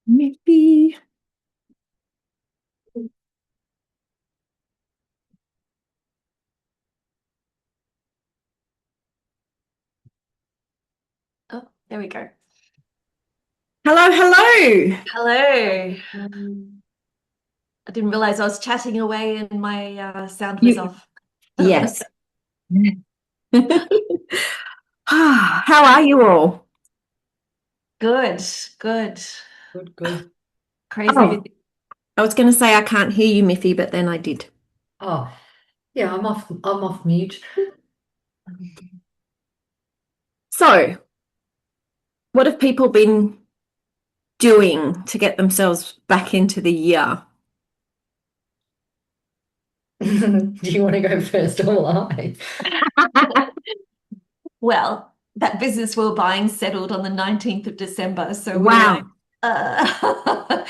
Maybe. Oh, there we go. Hello, hello. Hello. I didn't realize I was chatting away and my sound was You, off. yes. How are you all? Good, good. Good, good. Crazy Oh, busy. I was going to say I can't hear you, Miffy, but then I did. Oh, yeah, I'm off mute. So, what have people been doing to get themselves back into the year? Do you want to go first or I? Well, that business we were buying settled on the 19th of December. So we're like, Wow.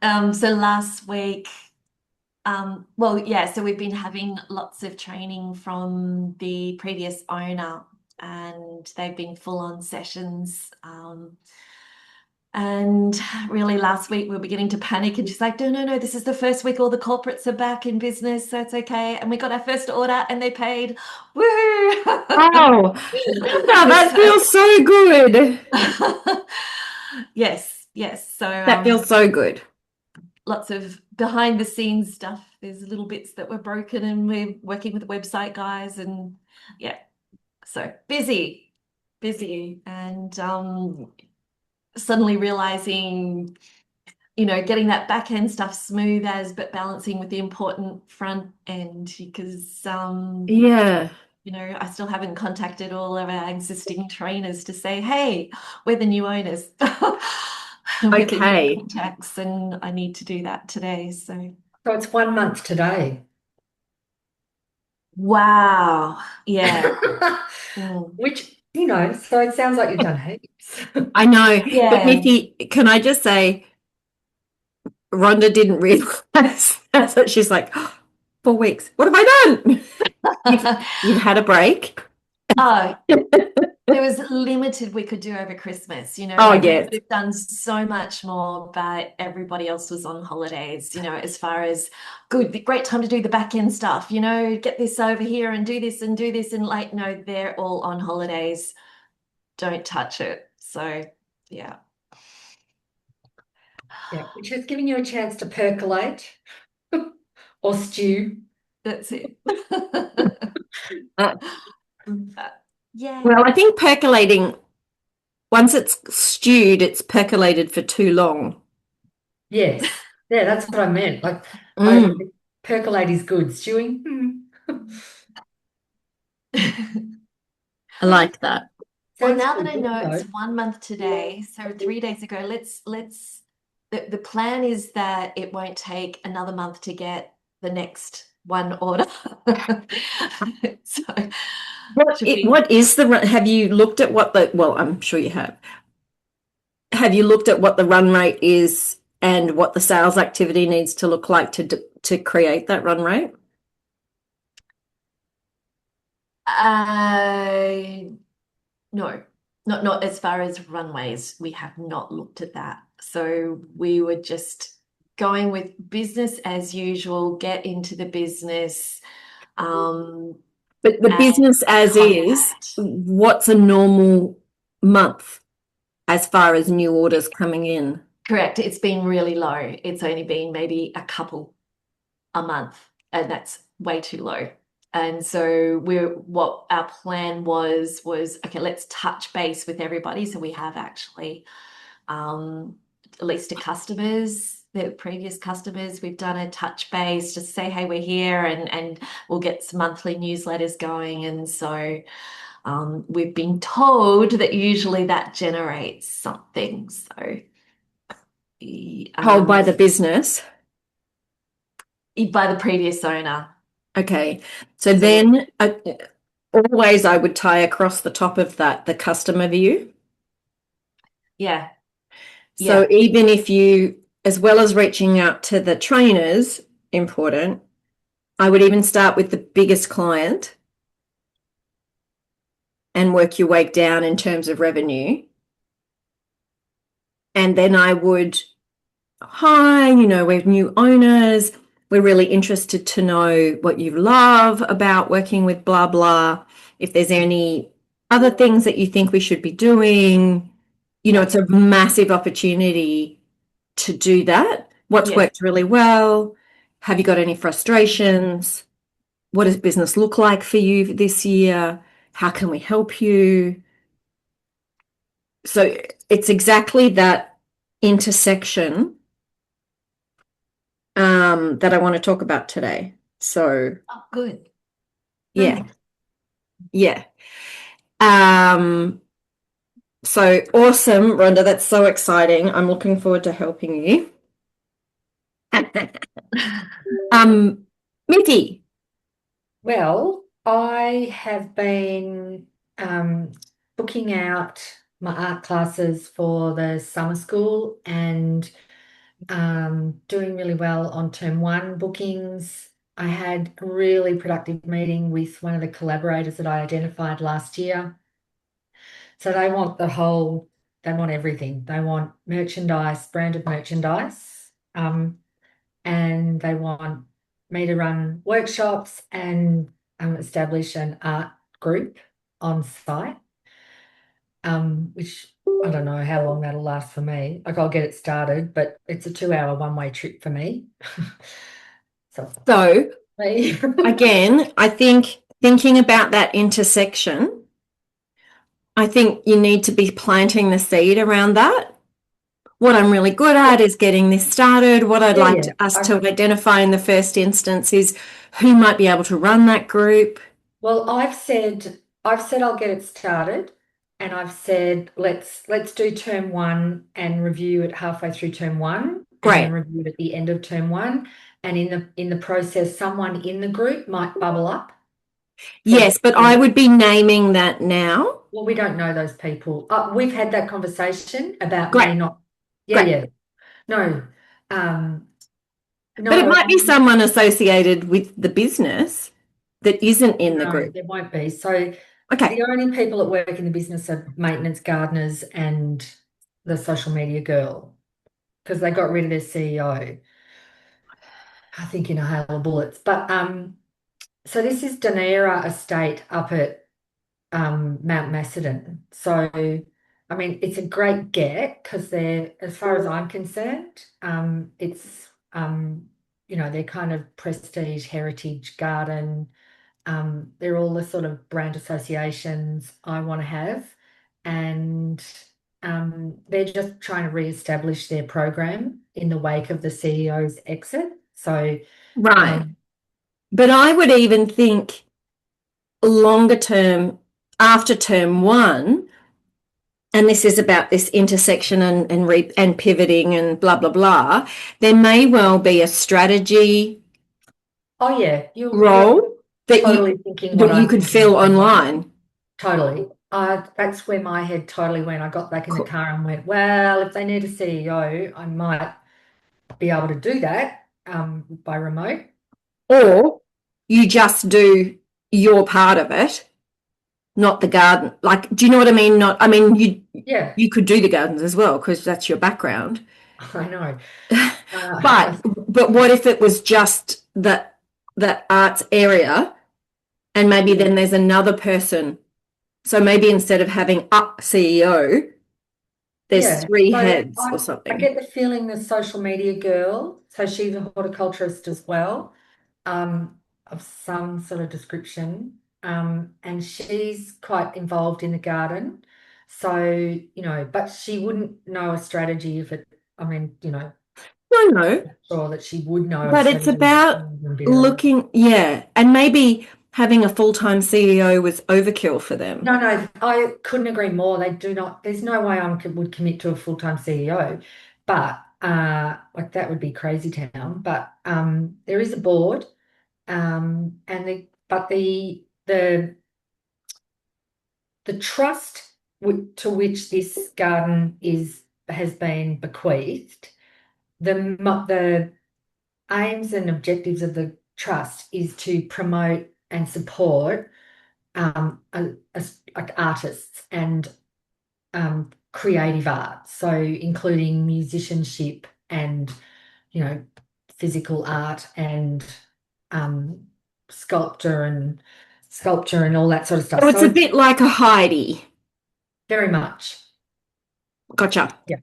uh... so last week, well, yeah, so we've been having lots of training from the previous owner and they've been full on sessions. And really, last week we were beginning to panic, and she's like, no, no, no, this is the first week all the corporates are back in business, so it's okay. And we got our first order and they paid. Woohoo! Oh, now that So, feels so good. yes, yes. So, That feels so good. lots of behind the scenes stuff. There's little bits that were broken, and we're working with the website guys, and yeah, so busy, busy, and suddenly realizing getting that back end stuff smooth as, but balancing with the important front end because, Yeah. I still haven't contacted all of our existing trainers to say, hey, we're the new owners. We're the new Okay. contacts, and I need to do that today. So, So it's 1 month today. wow. Yeah. Mm. Which, so it sounds like you've done heaps. I know. But Yeah. Miffy, can I just say, Rhonda didn't realize that's what she's like, 4 weeks. What have I done? You've you've had a break. Oh, there was limited we could do over Christmas, Oh like we yes. could have done so much more, but everybody else was on holidays, as far as great time to do the back end stuff, get this over here and do this and do this. And like, no, they're all on holidays. Don't touch it. So, yeah, Yeah, which is giving you a chance to percolate or stew. that's it. Uh, Yay. well, I think percolating, once it's stewed, it's percolated for too long. Yes. Yeah, that's what I meant. Like I Mm, percolate is good. Stewing. I like that. Well, Sounds now that pretty I good know it's though. 1 month today, so 3 days ago, let's the plan is that it won't take another month to get the next one order. So should be What is have you looked at what well, I'm sure you have. Have you looked at what the run rate is and what the sales activity needs to look like to create that run rate? uh no, not as far as runways. We have not looked at that. So we were just going with business as usual, get into the business, um, But the and business as is, contact. what's a normal month as far as new orders coming in? Correct. It's been really low. It's only been maybe a couple a month, and that's way too low. And so what our plan was okay, let's touch base with everybody. So we have actually at least to customers, the previous customers, we've done a touch base, just say, hey, we're here, and we'll get some monthly newsletters going. And so we've been told that usually that generates something. So Told by um, the business. by the previous owner. Okay. So So then always I would tie across the top of that the customer view. yeah, So yeah, even if you, as well as reaching out to the trainers, important, I would even start with the biggest client and work your way down in terms of revenue. And then I would, hi, we're new owners. We're really interested to know what you love about working with blah, blah. If there's any other things that you think we should be doing, it's a massive opportunity to do that. What's Yeah. worked really well? Have you got any frustrations? What does business look like for you this year? How can we help you? So it's exactly that intersection that I want to talk about today. So Oh, good. yeah, Nice. yeah. Um, so awesome, Rhonda. That's so exciting. I'm looking forward to helping you. Mickey. Well, I have been booking out my art classes for the summer school and doing really well on term one bookings. I had a really productive meeting with one of the collaborators that I identified last year. So they want everything. They want merchandise, branded merchandise, and they want me to run workshops and establish an art group on site, which I don't know how long that'll last for me. Like I'll get it started, but it's a 2-hour one-way trip for me. So Me. again, I think thinking about that intersection, I think you need to be planting the seed around that. What I'm really good at is getting this started. What I'd like Yeah. us to identify in the first instance is who might be able to run that group. Well, I've said I'll get it started, and I've said let's do term one and review it halfway through term one, and then Great. review it at the end of term one. And in the process, someone in the group might bubble up. Yes, but I would be naming that now. Well, we don't know those people. We've had that conversation about Great, me not. Yeah, great. yeah. No, um, But it no, might be someone associated with the business that isn't in the no, group. there won't be. So Okay. the only people that work in the business are maintenance gardeners and the social media girl because they got rid of their CEO, I think, in a hail of bullets. But so this is Dunera Estate up at Mount Macedon. So I mean, it's a great get because they're, as far as I'm concerned, it's they're kind of prestige heritage garden. They're all the sort of brand associations I want to have, and they're just trying to re-establish their program in the wake of the CEO's exit. So, Right. But I would even think longer term, after term one, and this is about this intersection and pivoting and blah blah blah, there may well be a strategy oh yeah, you're role that totally you thinking what that you I'm could thinking fill at the moment. online. Totally. That's where my head totally went. I got back in the car and went, well, if they need a CEO, I might be able to do that by remote. Or you just do your part of it, not the garden. Like, do you know what I mean? Not, I mean, Yeah, you could do the gardens as well because that's your background. I know. But what if it was just that arts area, and maybe then there's another person. So maybe instead of having a CEO, there's Yeah, three so heads or I something. get the feeling the social media girl, so she's a horticulturist as well, of some sort of description, and she's quite involved in the garden. So, but she wouldn't know a strategy if it, I mean, No, no, sure that she would know a but it's strategy. about looking, yeah, and maybe having a full-time CEO was overkill for them. No, no, I couldn't agree more. They do not, there's no way I would commit to a full-time CEO, but like that would be crazy town. But there is a board, and the trust to which this garden has been bequeathed, the aims and objectives of the trust is to promote and support like artists and creative art, so including musicianship and, you know, physical art and um, sculpture and sculpture and all that sort of stuff. So it's a So bit like a Heidi. very much, Gotcha. yeah.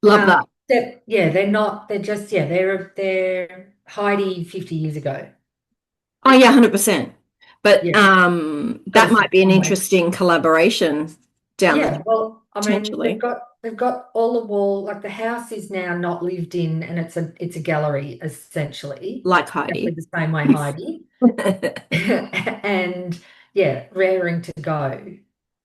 Love that. They're not. They're just they're Heidi 50 years ago. Oh yeah, 100%. But Yeah, but that it's might be an almost. interesting collaboration down the Yeah, track, well, I mean, potentially. they've got all the wall, like the house is now not lived in, and it's a gallery essentially, Like exactly Heidi. the same way Heidi, and yeah, raring to go.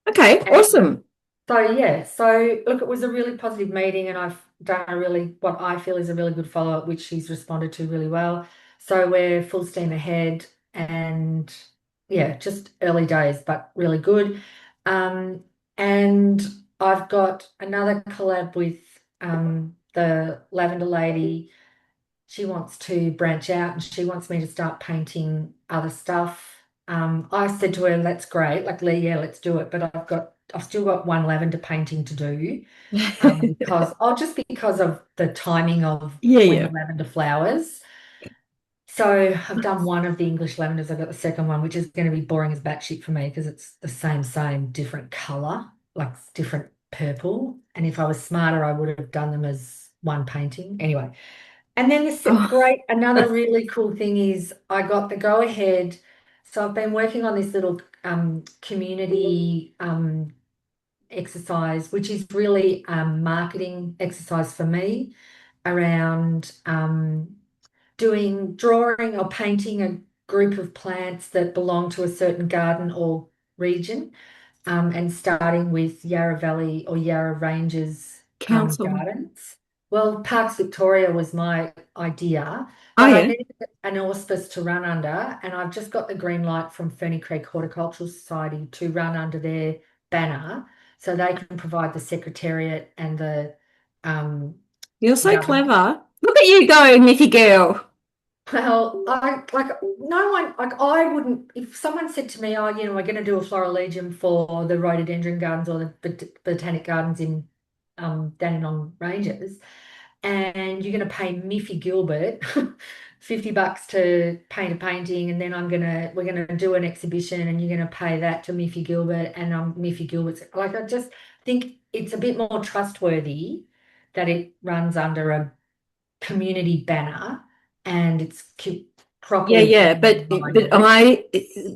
Okay, And awesome. so yeah, so look, it was a really positive meeting, and I've done a really what I feel is a really good follow-up, which she's responded to really well. So we're full steam ahead, and yeah, just early days, but really good. Um, and I've got another collab with the Lavender Lady. She wants to branch out and she wants me to start painting other stuff. I said to her, that's great, like Lee, yeah, let's do it. But I've still got one lavender painting to do. Because of the timing of Yeah, when yeah. the lavender flowers. So I've done one of the English lavenders. I've got the second one, which is going to be boring as batshit for me because it's the same, different color, like different purple. And if I was smarter, I would have done them as one painting. Anyway, and then Oh, another really cool thing is I got the go ahead. So I've been working on this little community exercise, which is really marketing exercise for me around drawing or painting a group of plants that belong to a certain garden or region, and starting with Yarra Valley or Yarra Ranges council. gardens. Well, Parks Victoria was my idea, Oh, but I yeah. needed an auspice to run under, and I've just got the green light from Ferny Creek Horticultural Society to run under their banner, so they can provide the secretariat and the um, You're so governance. clever. Look at you go, Niffy girl. Well, I like no one like I wouldn't if someone said to me, "Oh, we're going to do a florilegium for the rhododendron gardens or the botanic gardens in Dandenong Ranges," and you're going to pay Miffy Gilbert $50 to paint a painting, and then we're gonna do an exhibition, and you're going to pay that to Miffy Gilbert, and Miffy Gilbert's like I just think it's a bit more trustworthy that it runs under a community banner and it's Yeah, properly yeah. community But minded.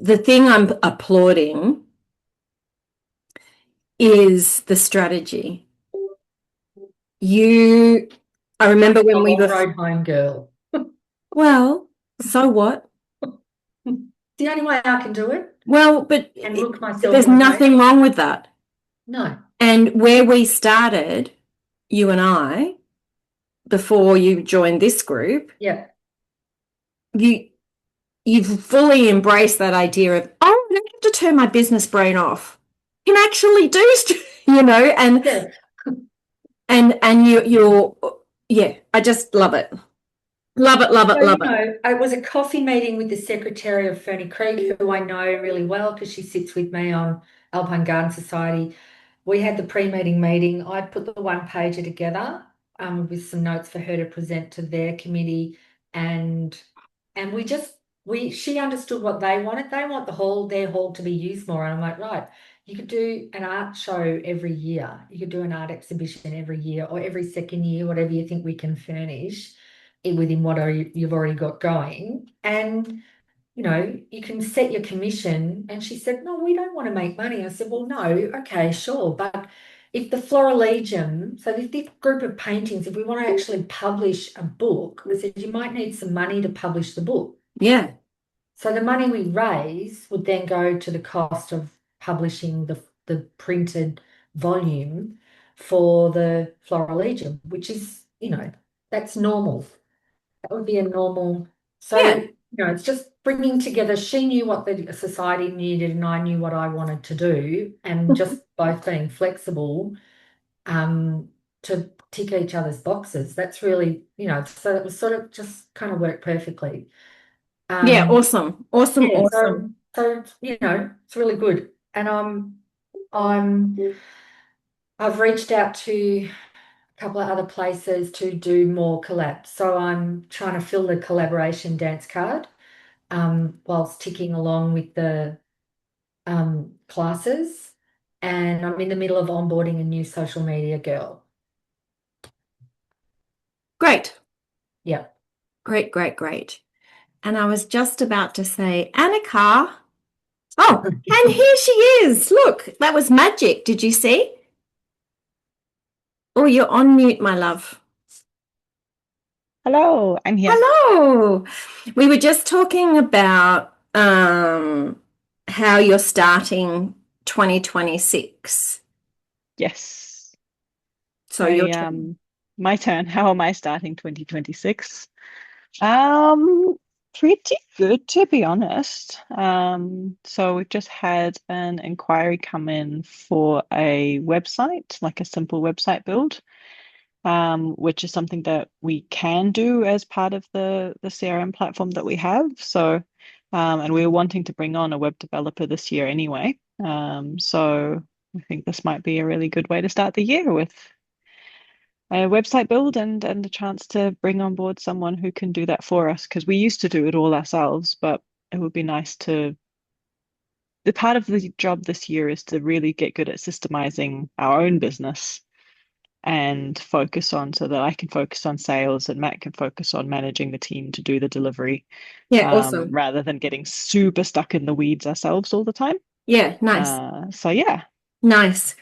the thing I'm applauding is the strategy. You, I I'm remember the when we were, off-road home girl. well, so what? The only way I can do it Well, but and look myself there's in the face. nothing wrong with that. No. And where we started, you and I, before you joined this group, Yeah. you you've fully embraced that idea of, oh, I don't have to turn my business brain off. I can actually do, and Yeah. you're, yeah, I just love it. Love it, love it, So, love it. it was a coffee meeting with the secretary of Ferny Creek, who I know really well because she sits with me on Alpine Garden Society. We had the pre-meeting meeting. I put the one pager together with some notes for her to present to their committee, and we just she understood what they wanted. They want their hall to be used more. And I'm like, right, you could do an art show every year. You could do an art exhibition every year or every second year, whatever you think we can furnish within what you've already got going. And you can set your commission. And she said, no, we don't want to make money. I said, well, no, okay, sure. But if the Florilegium, so if this group of paintings, if we want to actually publish a book, I said, you might need some money to publish the book. Yeah, So the money we raise would then go to the cost of publishing the printed volume for the Florilegium, which is, that's normal. That would be a normal. So, yeah, it's just bringing together. She knew what the society needed, and I knew what I wanted to do, and just both being flexible to tick each other's boxes. That's really, so it was sort of just kind of worked perfectly. yeah. Um, Awesome, awesome, yeah, awesome. so it's really good, and I'm I've reached out to a couple of other places to do more collabs. So I'm trying to fill the collaboration dance card whilst ticking along with the classes. And I'm in the middle of onboarding a new social media girl. Great. Yeah. Great, great, great. And I was just about to say, Annika. Oh, and here she is. Look, that was magic. Did you see? Oh, you're on mute, my love. Hello, I'm here. Hello. We were just talking about how you're starting 2026. Yes. So your I turn. my turn. How am I starting 2026? Um, Pretty good to be honest. So we've just had an inquiry come in for a website, like a simple website build, which is something that we can do as part of the CRM platform that we have. So, and we were wanting to bring on a web developer this year anyway. So I think this might be a really good way to start the year with a website build and a chance to bring on board someone who can do that for us because we used to do it all ourselves, but it would be nice to. The part of the job this year is to really get good at systemizing our own business and focus on so that I can focus on sales and Matt can focus on managing the team to do the delivery, Yeah, awesome. rather than getting super stuck in the weeds ourselves all the time. Yeah, nice. So yeah. Nice.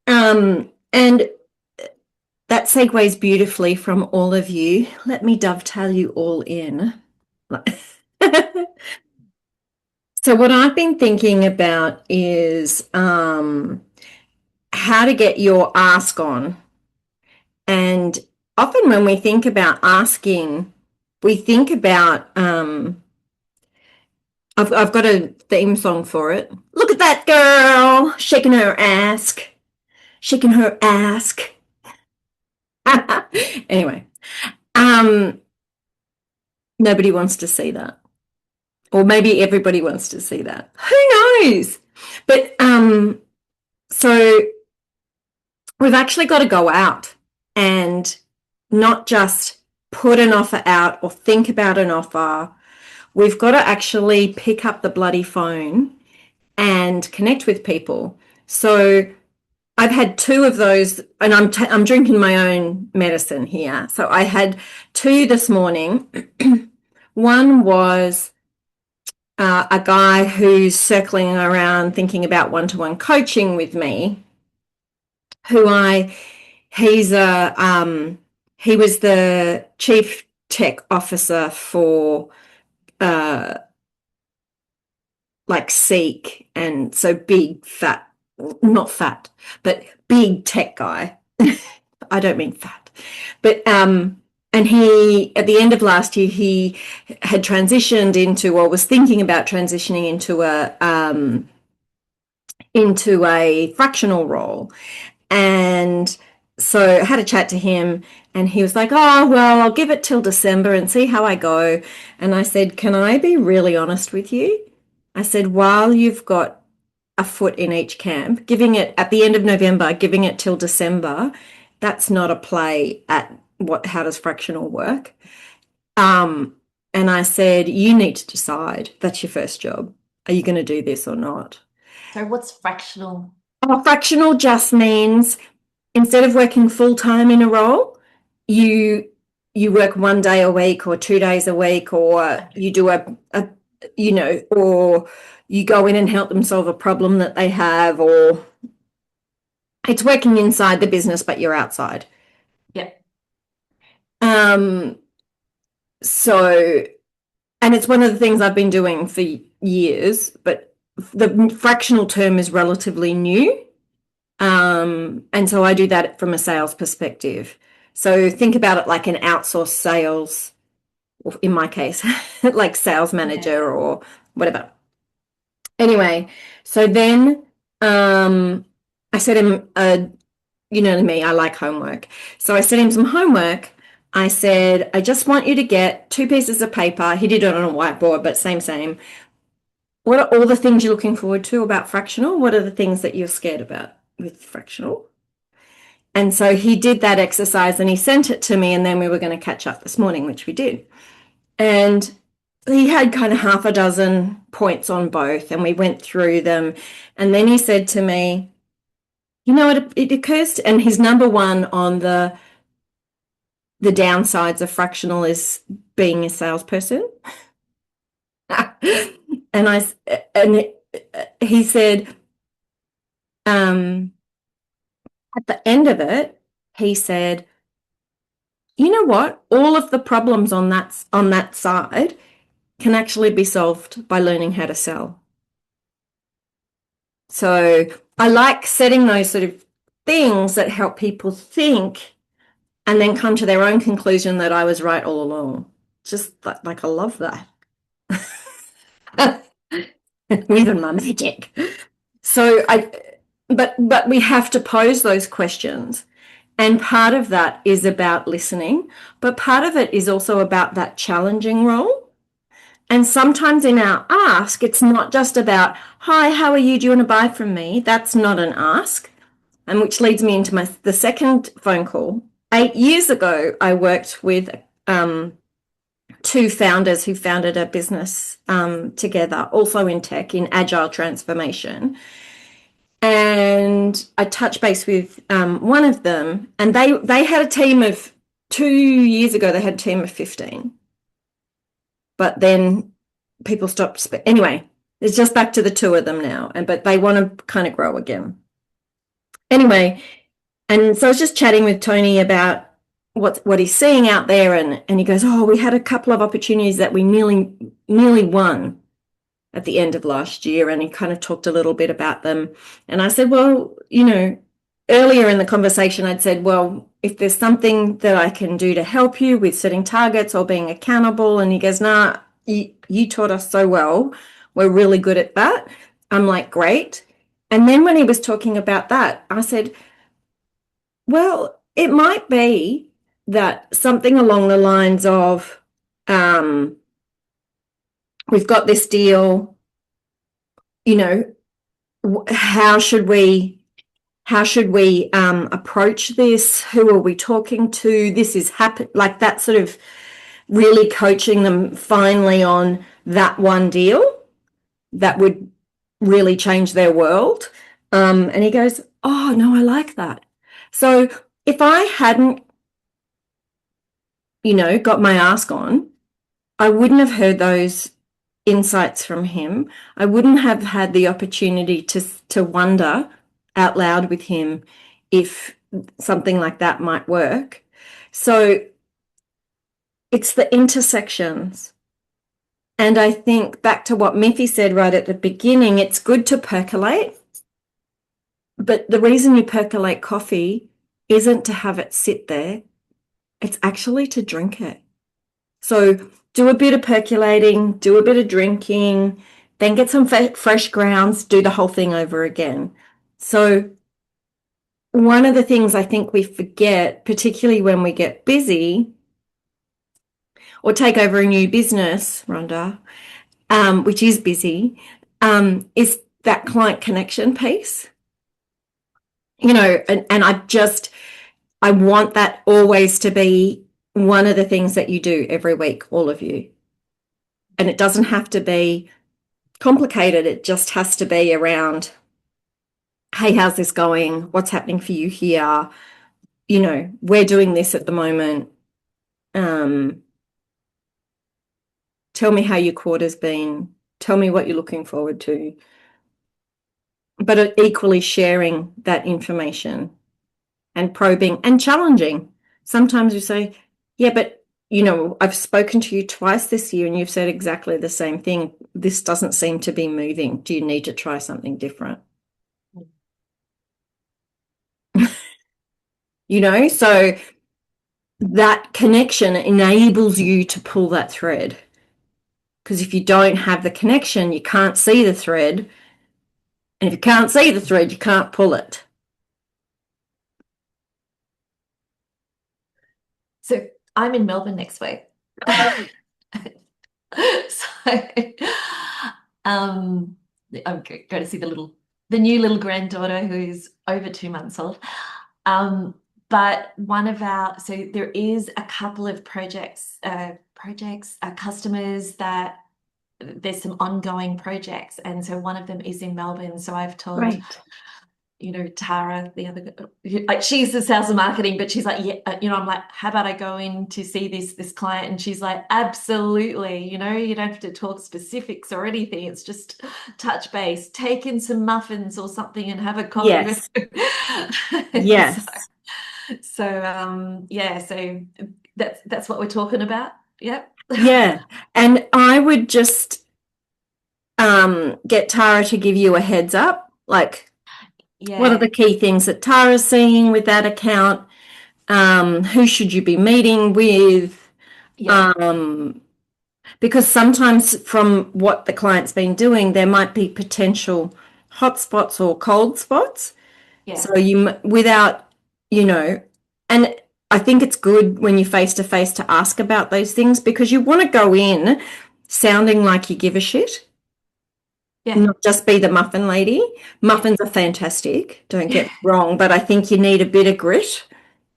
And that segues beautifully from all of you. Let me dovetail you all in. So what I've been thinking about is how to get your ask on. And often when we think about asking, we think about I've got a theme song for it. Look at that girl shaking her ass, shaking her ass. Anyway, um, nobody wants to see that. Or maybe everybody wants to see that. Who knows? But so we've actually got to go out and not just put an offer out or think about an offer. We've got to actually pick up the bloody phone and connect with people. So I've had two of those, and I'm drinking my own medicine here. So I had two this morning. One was a guy who's circling around thinking about one-to-one coaching with me, who he's he was the chief tech officer for like Seek, and so big fat, not fat, but big tech guy. I don't mean fat, but and he at the end of last year he had transitioned into or was thinking about transitioning into a fractional role. And so I had a chat to him and he was like, oh, well, I'll give it till December and see how I go. And I said, can I be really honest with you? I said, while you've got a foot in each camp, giving it at the end of November, giving it till December, that's not a play at how does fractional work? And I said, you need to decide. That's your first job. Are you going to do this or not? So what's fractional? Oh, fractional just means instead of working full time in a role, you work 1 day a week or 2 days a week, or you do or you go in and help them solve a problem that they have, or it's working inside the business, but you're outside. Yeah. So, and it's one of the things I've been doing for years, but the fractional term is relatively new. And so I do that from a sales perspective. So think about it like an outsourced sales, or in my case, like sales manager or whatever. Anyway, so then I said him, you know me, I like homework. So I sent him some homework. I said, I just want you to get 2 pieces of paper. He did it on a whiteboard, but same. What are all the things you're looking forward to about fractional? What are the things that you're scared about with fractional? And so he did that exercise and he sent it to me, and then we were going to catch up this morning, which we did. And he had kind of half a dozen points on both, and we went through them. And then he said to me, you know, it occurs to, and his number one on the downsides of fractional is being a salesperson. And he said, at the end of it, he said, you know what? All of the problems on that side can actually be solved by learning how to sell. So I like setting those sort of things that help people think and then come to their own conclusion that I was right all along. Just like I love that. Even my magic. So but we have to pose those questions. And part of that is about listening, but part of it is also about that challenging role. And sometimes in our ask, it's not just about, hi, how are you? Do you want to buy from me? That's not an ask. And which leads me into the second phone call. 8 years ago, I worked with two founders who founded a business together, also in tech, in agile transformation. And I touched base with one of them, and they had a team of 2 years ago, they had a team of 15. But then people stopped. Anyway, it's just back to the two of them now, but they want to kind of grow again. Anyway, and so I was just chatting with Tony about what he's seeing out there, and he goes, oh, we had a couple of opportunities that we nearly won at the end of last year, and he kind of talked a little bit about them. And I said, well, you know, earlier in the conversation, I'd said, well, if there's something that I can do to help you with setting targets or being accountable, and he goes, nah, you taught us so well. We're really good at that. I'm like, great. And then when he was talking about that, I said, well, it might be that something along the lines of, we've got this deal, you know, how should we approach this? Who are we talking to? This is happen, like that, sort of really coaching them finally on that one deal that would really change their world. And he goes, oh no, I like that. So if I hadn't, you know, got my ask on, I wouldn't have heard those insights from him. I wouldn't have had the opportunity to wonder out loud with him if something like that might work. So it's the intersections. And I think back to what Miffy said right at the beginning, it's good to percolate. But the reason you percolate coffee isn't to have it sit there. It's actually to drink it. So do a bit of percolating, do a bit of drinking, then get some fresh grounds, do the whole thing over again. So one of the things I think we forget, particularly when we get busy or take over a new business, Rhonda, which is busy, is that client connection piece. You know, and I want that always to be one of the things that you do every week, all of you. And it doesn't have to be complicated. It just has to be around, hey, how's this going? What's happening for you here? You know, we're doing this at the moment. Tell me how your quarter's been. Tell me what you're looking forward to. But equally sharing that information and probing and challenging. Sometimes you say, yeah, but, you know, I've spoken to you twice this year and you've said exactly the same thing. This doesn't seem to be moving. Do you need to try something different? You know, so that connection enables you to pull that thread. Because if you don't have the connection, you can't see the thread. And if you can't see the thread, you can't pull it. So I'm in Melbourne next week. So I'm going to see the new little granddaughter who's over 2 months old. but so there is a couple of customers that there's some ongoing projects, and so one of them is in Melbourne. So I've told, Great. Tara, the other, like, she's the sales and marketing, but she's like, yeah, I'm like, how about I go in to see this client? And she's like, absolutely, you don't have to talk specifics or anything. It's just touch base, take in some muffins or something and have a coffee with her. Yes. So that's what we're talking about. Yep. Yeah. And I would just get Tara to give you a heads up, like what are the key things that Tara's seeing with that account? Who should you be meeting with? Because sometimes from what the client's been doing, there might be potential hot spots or cold spots. So without, and I think it's good when you're face to face to ask about those things, because you want to go in sounding like you give a shit. Not just be the muffin lady. Muffins are fantastic, don't get me wrong, but I think you need a bit of grit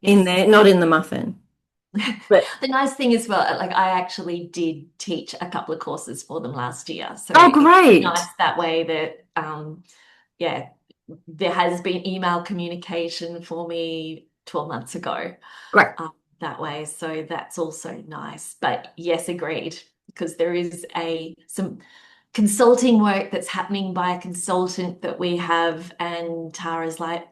in there, not in the muffin. But the nice thing as well, like, I actually did teach a couple of courses for them last year. So great. it's nice that way that there has been email communication for me 12 months ago. Great. That way. So that's also nice. But yes, agreed, because there is some consulting work that's happening by a consultant that we have, and Tara's like,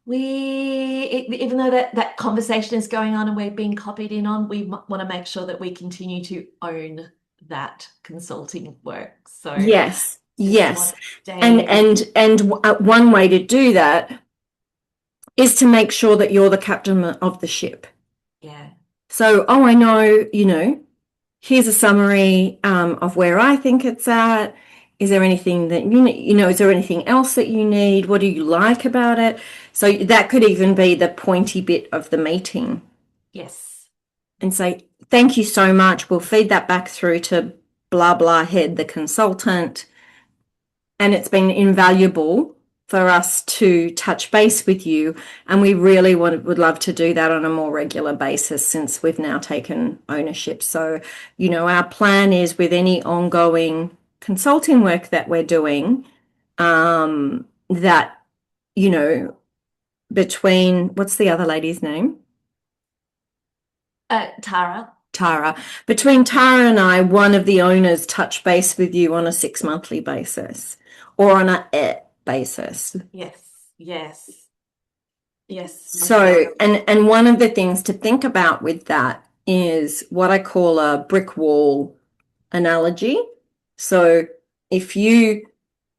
even though that conversation is going on and we're being copied in on, we want to make sure that we continue to own that consulting work. So yes, and one way to do that is to make sure that you're the captain of the ship. Yeah. So, I know, here's a summary of where I think it's at. Is there anything that is there anything else that you need? What do you like about it? So that could even be the pointy bit of the meeting. Yes. And say, thank you so much. We'll feed that back through to blah, blah head, the consultant. And it's been invaluable for us to touch base with you. And we really would love to do that on a more regular basis since we've now taken ownership. So, our plan is, with any ongoing consulting work that we're doing, that, between, what's the other lady's name? Tara. Between Tara and I, one of the owners touch base with you on a 6-monthly basis or on a basis. Yes. So, and one of the things to think about with that is what I call a brick wall analogy. So if you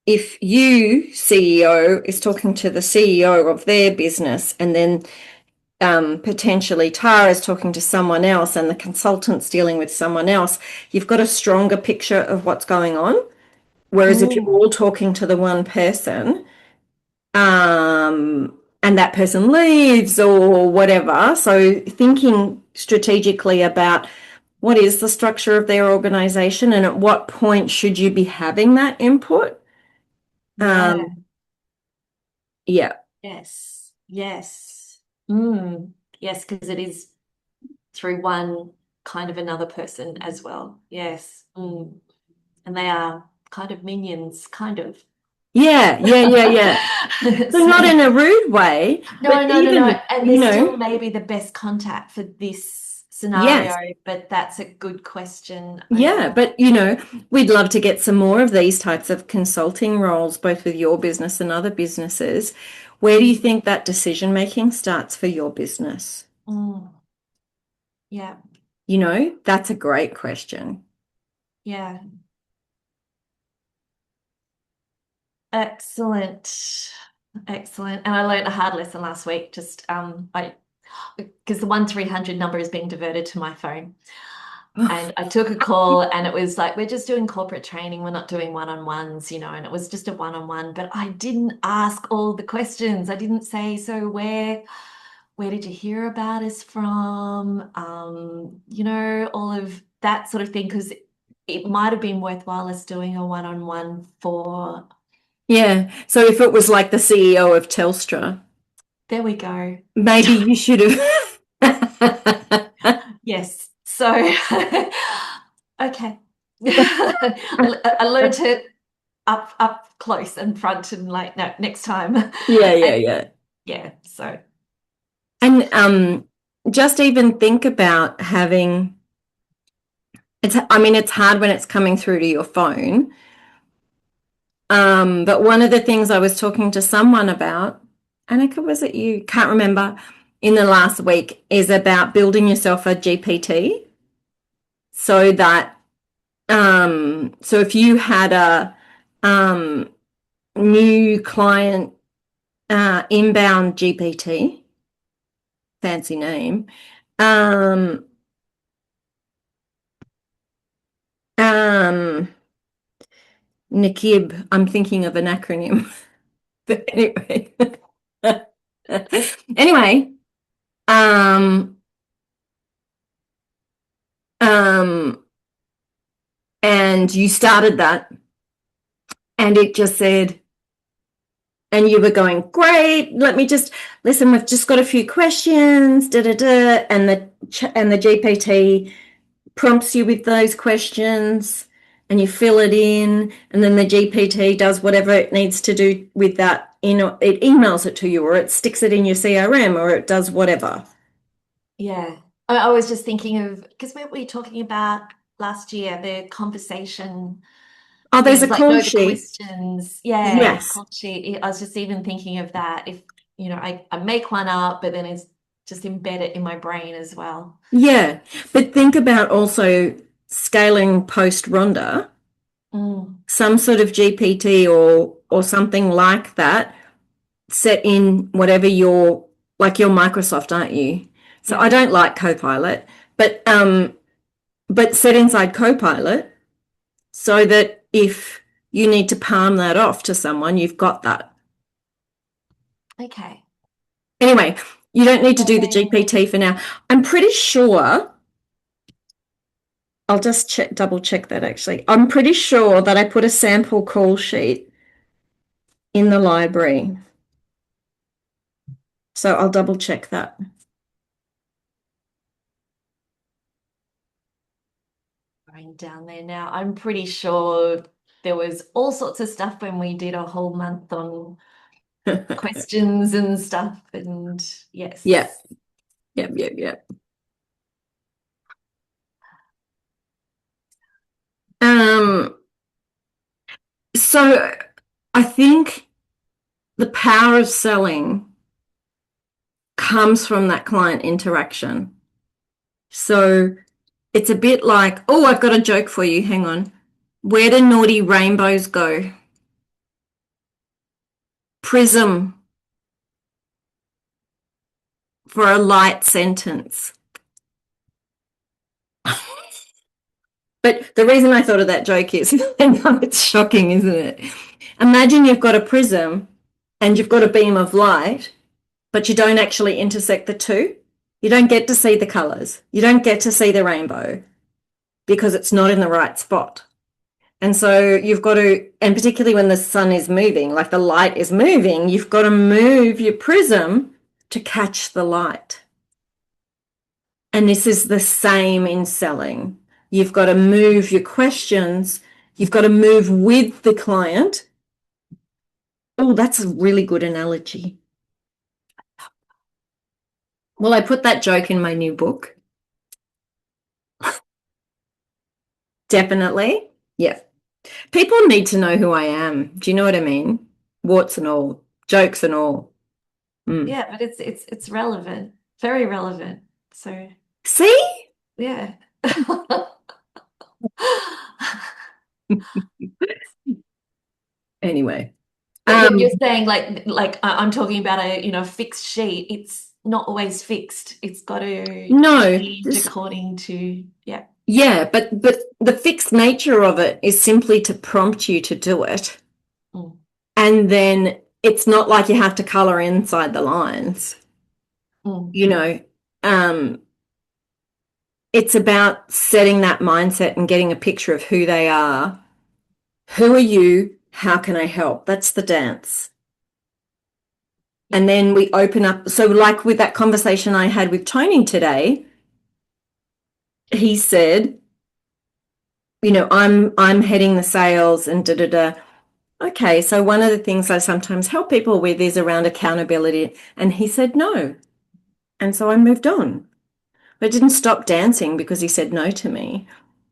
CEO is talking to the CEO of their business, and then potentially Tara is talking to someone else and the consultant's dealing with someone else, you've got a stronger picture of what's going on. Whereas if you're all talking to the one person, and that person leaves or whatever, so thinking strategically about what is the structure of their organization and at what point should you be having that input. Yes, because it is through one kind of another person as well. Yes. And they are kind of minions, kind of. Yeah. So not in a rude way. No. And they're still maybe the best contact for this scenario, but that's a good question. Yeah, but we'd love to get some more of these types of consulting roles, both with your business and other businesses. Where do you think that decision making starts for your business? Yeah. That's a great question. Yeah. Excellent. And I learned a hard lesson last week, just because the 1-300 number is being diverted to my phone. And I took a call and it was like, we're just doing corporate training. We're not doing one-on-ones, and it was just a one-on-one, but I didn't ask all the questions. I didn't say, so where did you hear about us from? All of that sort of thing, because it might have been worthwhile us doing a one-on-one for. Yeah. So if it was like the CEO of Telstra, There we go. Maybe you should have. Yes. So, okay. I learned it up close and front and like, no, next time. Yeah, yeah, And yeah. yeah, so And just even think about having I mean, it's hard when it's coming through to your phone. But one of the things I was talking to someone about, Annika, was it you? Can't remember, in the last week, is about building yourself a GPT so that so if you had a new client inbound GPT, fancy name, um, um, NAKIB, I'm thinking of an acronym. But anyway. Anyway, um, um, and you started that, and it just said, and you were going, great, let me just listen, we've just got a few questions, da da da, and the GPT prompts you with those questions, and you fill it in, and then the GPT does whatever it needs to do with that. It emails it to you, or it sticks it in your CRM, or it does whatever. yeah. I was just thinking of, because we were talking about last year, the conversation, Oh, there's a like call know the sheet. questions. Yeah, Yes. call sheet. I was just even thinking of that. If, I make one up, but then it's just embed it in my brain as well. Yeah. But think about also scaling post Rhonda, Mm, some sort of GPT or something like that, set in whatever like you're Microsoft, aren't you? So I yeah. don't like Copilot, but set inside Copilot so that if you need to palm that off to someone, you've got that. Okay. Anyway, you don't need to do the Yeah. GPT for now. I'm pretty sure, I'll just double check that actually. I'm pretty sure that I put a sample call sheet in the library. So I'll double check that. Going down there now. I'm pretty sure there was all sorts of stuff when we did a whole month on questions and stuff. And yes. Yeah. Yep, yep, yep. So I think the power of selling comes from that client interaction. So it's a bit like, oh, I've got a joke for you. Hang on. Where do naughty rainbows go? Prism for a light sentence. But the reason I thought of that joke is, I know it's shocking, isn't it? Imagine you've got a prism and you've got a beam of light, but you don't actually intersect the two. You don't get to see the colors. You don't get to see the rainbow because it's not in the right spot. And so you've got to, and particularly when the sun is moving, like the light is moving, you've got to move your prism to catch the light. And this is the same in selling. You've got to move your questions. You've got to move with the client. Oh, that's a really good analogy. Well, I put that joke in my new book. Definitely. Yeah. People need to know who I am. Do you know what I mean? Warts and all, jokes and all. Yeah, but it's relevant, very relevant. So See? yeah. Anyway. But you're saying like I'm talking about a fixed sheet. It's not always fixed. It's got to No, change according to yeah. yeah, but the fixed nature of it is simply to prompt you to do it. Mm. And then it's not like you have to color inside the lines. Mm. It's about setting that mindset and getting a picture of who they are. Who are you? How can I help? That's the dance. And then we open up. So like with that conversation I had with Tony today, he said, I'm heading the sales and da da da. Okay, so one of the things I sometimes help people with is around accountability. And he said no. And so I moved on. But didn't stop dancing because he said no to me.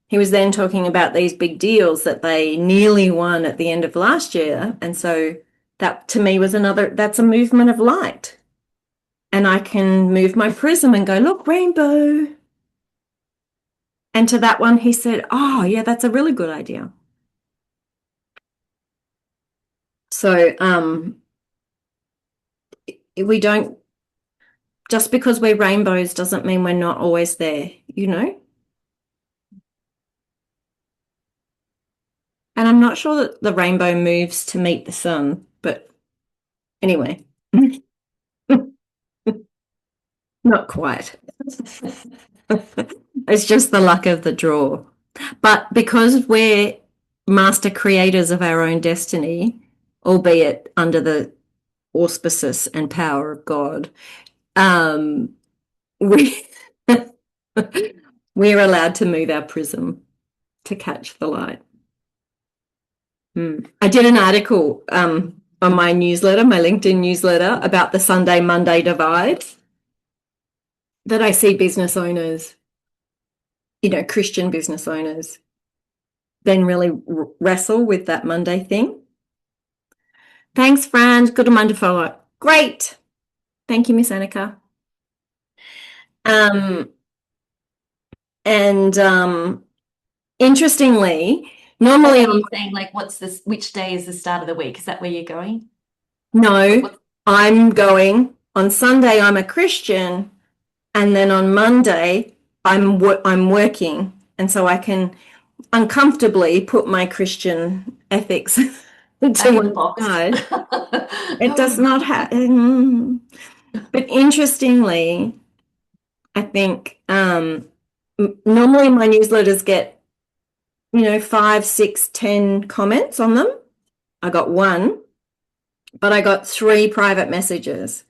He was then talking about these big deals that they nearly won at the end of last year. And so that to me was that's a movement of light. And I can move my prism and go, look, rainbow. And to that one, he said, oh, yeah, that's a really good idea. So we don't, just because we're rainbows doesn't mean we're not always there, And I'm not sure that the rainbow moves to meet the sun, but anyway, not quite. It's just the luck of the draw. But because we're master creators of our own destiny, albeit under the auspices and power of God, we we're allowed to move our prism to catch the light. I did an article on my newsletter, my LinkedIn newsletter, about the Sunday Monday divide that I see business owners, Christian business owners, then really wrestle with that Monday thing. Thanks, Fran. Good to follow. Great. Thank you, Miss Annika. Interestingly, normally Are you saying like which day is the start of the week? Is that where you're going? No, I'm going on Sunday, I'm a Christian, and then on Monday I'm working, and so I can uncomfortably put my Christian ethics to one side. It does not happen. But interestingly, I think normally my newsletters get 5, 6, 10 comments on them. I got one, but I got 3 private messages.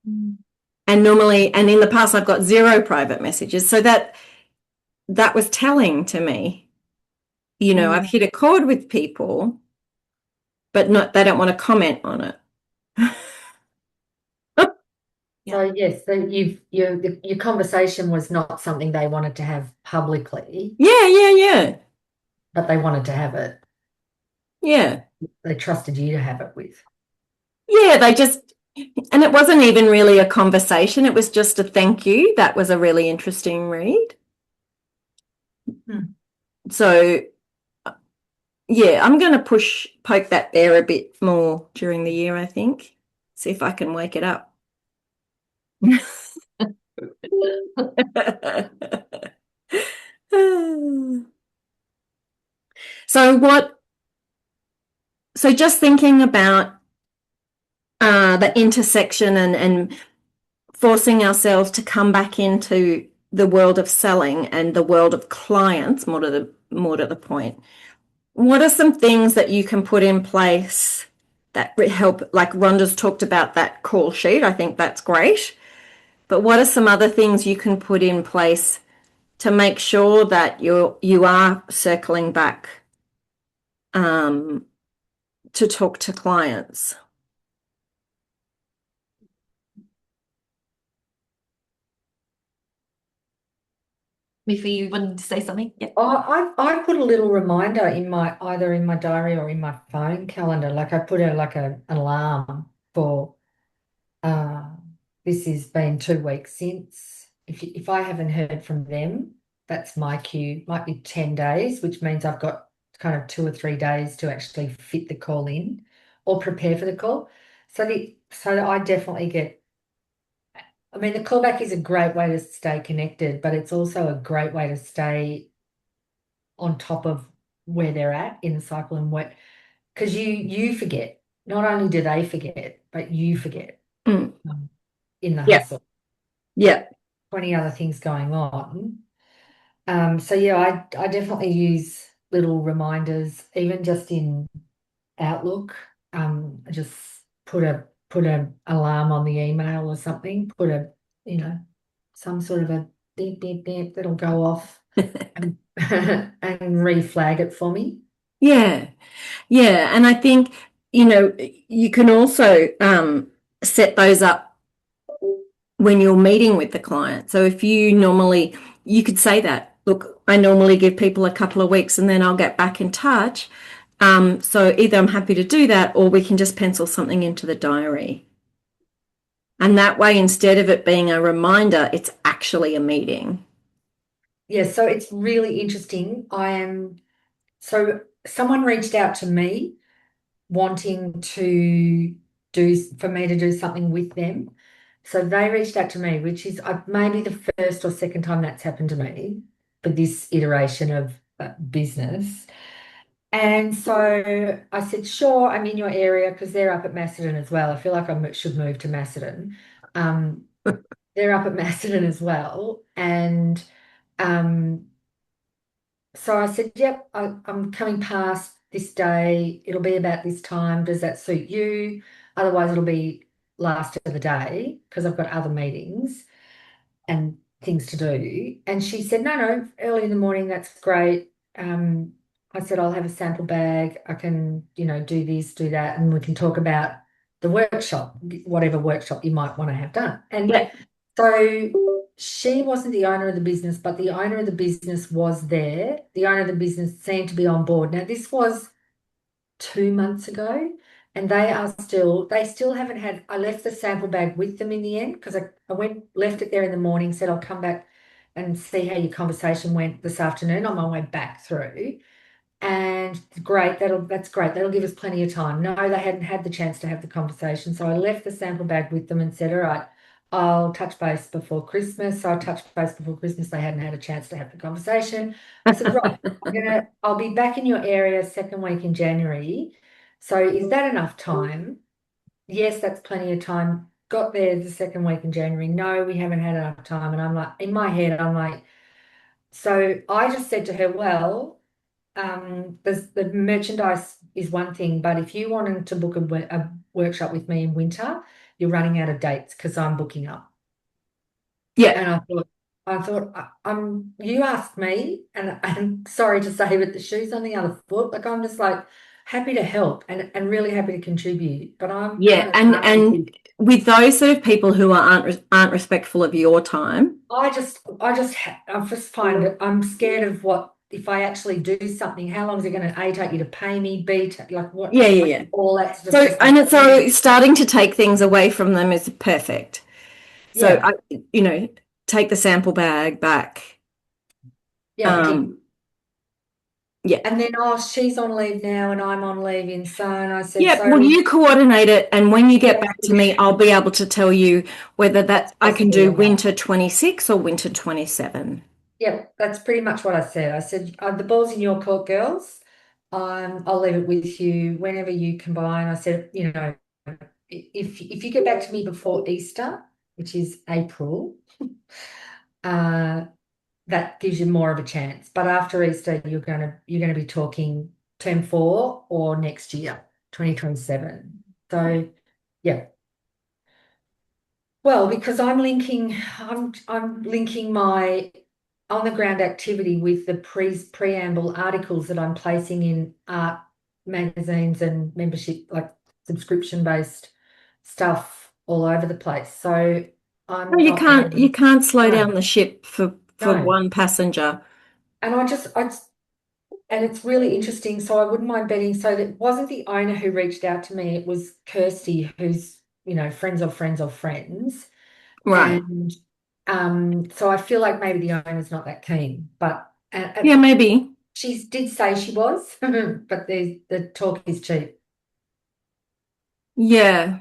And in the past, I've got 0 private messages. So that was telling to me. I've hit a chord with people, but they don't want to comment on it. So yes, so your conversation was not something they wanted to have publicly. Yeah. But they wanted to have it. Yeah. They trusted you to have it with. Yeah, and it wasn't even really a conversation. It was just a thank you. That was a really interesting read. So, yeah, I'm going to poke that bear a bit more during the year, I think. See if I can wake it up. So just thinking about the intersection and forcing ourselves to come back into the world of selling and the world of clients, more to the point. What are some things that you can put in place that help? Like Rhonda's talked about that call sheet. I think that's great. But what are some other things you can put in place to make sure that you are circling back to talk to clients? Miffy, you wanted to say something? Yeah. I put a little reminder either in my diary or in my phone calendar. Like I put an alarm for this has been 2 weeks since. If I haven't heard from them, that's my cue. Might be 10 days, which means I've got kind of 2 or 3 days to actually fit the call in or prepare for the call. So I definitely the callback is a great way to stay connected, but it's also a great way to stay on top of where they're at in the cycle and because you forget. Not only do they forget, but you forget in the hustle. Yeah. 20 other things going on. So yeah, I definitely use little reminders, even just in Outlook. I just put a put an alarm on the email or something, put a, some sort of a beep, beep, beep that'll go off and, and reflag it for me. Yeah. Yeah. And I think, you can also set those up when you're meeting with the client. So if you could say that, look, I normally give people a couple of weeks and then I'll get back in touch. So either I'm happy to do that or we can just pencil something into the diary. And that way, instead of it being a reminder, it's actually a meeting. Yeah, so it's really interesting. So someone reached out to me wanting for me to do something with them. So they reached out to me, which is maybe the first or second time that's happened to me for this iteration of business. And so I said, sure, I'm in your area because they're up at Macedon as well. I feel like I should move to Macedon. Um, they're up at Macedon as well. And um, so I said, yep, I'm coming past this day. It'll be about this time. Does that suit you? Otherwise, it'll be last of the day because I've got other meetings and things to do. And she said, no, early in the morning, that's great. I said, I'll have a sample bag. I can, do this, do that, and we can talk about the workshop, whatever workshop you might want to have done. And Yeah. so she wasn't the owner of the business, but the owner of the business was there. The owner of the business seemed to be on board. Now, this was 2 months ago, and they still haven't had, I left the sample bag with them in the end because I left it there in the morning, said I'll come back and see how your conversation went this afternoon on my way back through. And great, that's great. That'll give us plenty of time. No, they hadn't had the chance to have the conversation. So I left the sample bag with them and said, all right, I'll touch base before Christmas. So I touched base before Christmas. They hadn't had a chance to have the conversation. I said, right, I'll be back in your area second week in January. So is that enough time? Yes, that's plenty of time. Got there the second week in January. No, we haven't had enough time. And I'm like, in my head, I'm like, so I just said to her, well, the merchandise is one thing, but if you wanted to book a workshop with me in winter, you're running out of dates because I'm booking up. Yeah. And you asked me, and I'm sorry to say, but the shoe's on the other foot. Like I'm just like happy to help and really happy to contribute, but I'm Yeah. kind of And with those sort of people who aren't respectful of your time. I just find it, I'm scared of what if I actually do something, how long is it going to A, take you to pay me, B, like what Yeah. all that's just So starting to take things away from them is perfect. So yeah. take the sample bag back. Yeah, I did. Yeah. And then she's on leave now and I'm on leave in so and I said, Yeah, so well, you coordinate it, and when you get yeah, back to me, I'll be able to tell you whether that's that I can possible do or not. winter 26 or winter 27. Yeah, that's pretty much what I said. I said, the ball's in your court, girls. I'll leave it with you whenever you combine. I said, if you get back to me before Easter, which is April, that gives you more of a chance. But after Easter, you're gonna be talking term 4 or next year, 2027. So yeah. Well, because I'm linking my on the ground activity with the preamble articles that I'm placing in art magazines and membership, like subscription based stuff all over the place. So No, I'm not you letting, can't slow no, down the ship for no. one passenger. And and it's really interesting. So I wouldn't mind betting. So that wasn't the owner who reached out to me. It was Kirsty, who's, friends of friends of friends. Right. And so I feel like maybe the owner's not that keen, but Yeah, maybe. she did say she was, but the talk is cheap. Yeah.